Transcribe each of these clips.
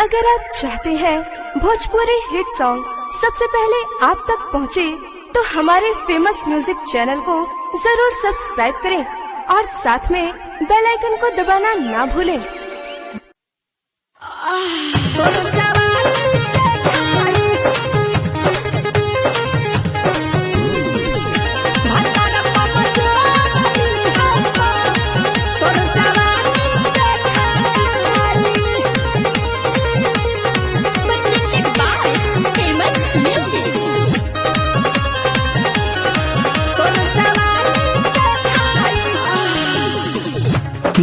अगर आप चाहते हैं भोजपुरी हिट सॉन्ग सबसे पहले आप तक पहुंचे, तो हमारे फेमस म्यूजिक चैनल को जरूर सब्सक्राइब करें और साथ में बेल आइकन को दबाना ना भूलें।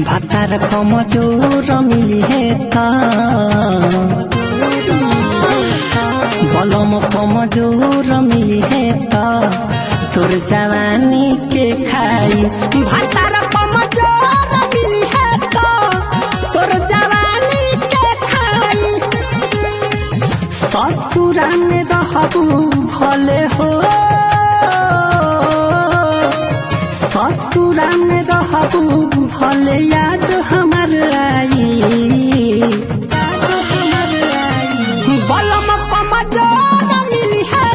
भातार कमजोर मिली है बलम कमजोर मिली है तोर जवानी के खाई। भातार कमजोर मिली है तोर जवानी के खाई। ससुरा में रहबू भले हो, ससुरा में रहबू भले याद हमार आई। बलम कमजोर मिली है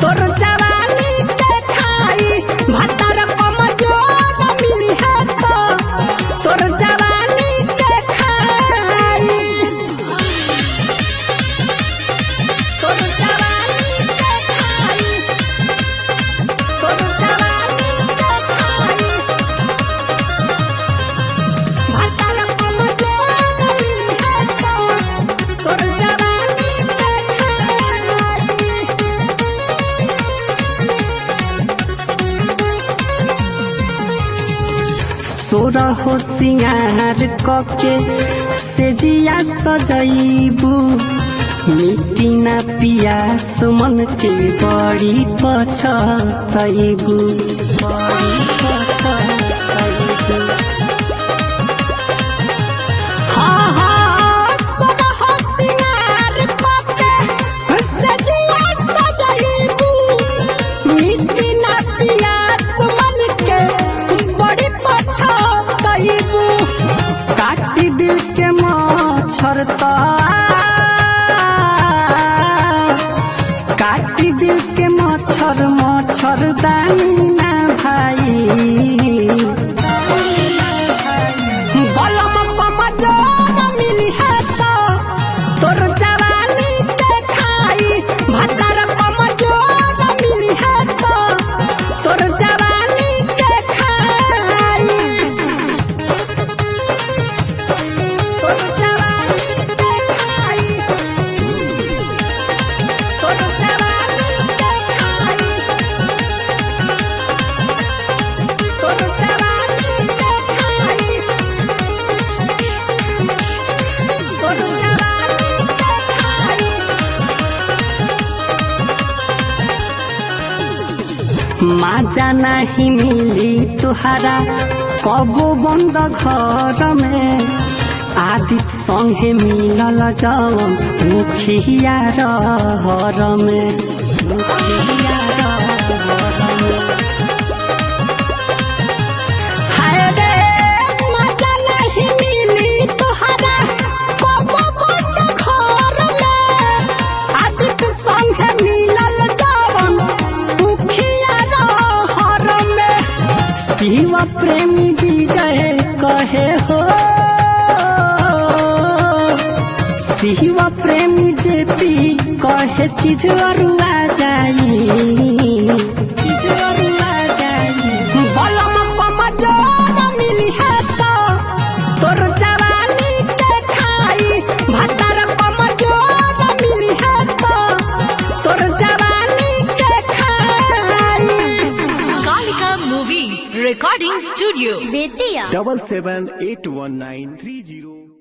तोर जवानी के खाई। भातार कमजोर मिली है तोर जवानी के खाई। तोर जवानी के खाई, तोर जवानी के खाई। भातार कमजोर मिली है तोर जवानी के खाई। तोरा हो सिंगार कके से जिया सजैबू, मिट्टी ना पियास मन के बड़ी पछतैबू। हाँ हाँ तोरा हो सिंगार कके से जिया सजैबू, मिट्टी ना पियास मन के बड़ी पछतैबू। काटी दिल के मच्छर काटी दिल के मच्छर मच्छरदानी ना भाई। बलम कमजोर मिली है तोर जवानी के खाई। भातार कमजोर मिली है तोर जवानी के खाई। तोर जवानी के खाई, तोर जवानी के खाई। तोर जवानी के खाई, तोर जवानी के खाई। माजा नहीं मिली तुहारा कबो बंद घर में, आदित संगे मिलल जवन मुखिया रहर में। हाय रे मजा नहीं मिली तुहारा कबो बंद घर में, आदित संगे मिलल जवन मुखिया रहर में। शिव प्रेमी विजय कहे हो, शिव प्रेमी जेपी कहे चीज अरुआ जाई, चीज अरुआ जाई। बलम कमजोर मिली है तोर जवानी के खाई। भातार कमजोर मिली है तोर जवानी के खाई। Kalika movie recording studio Bettiah 77819303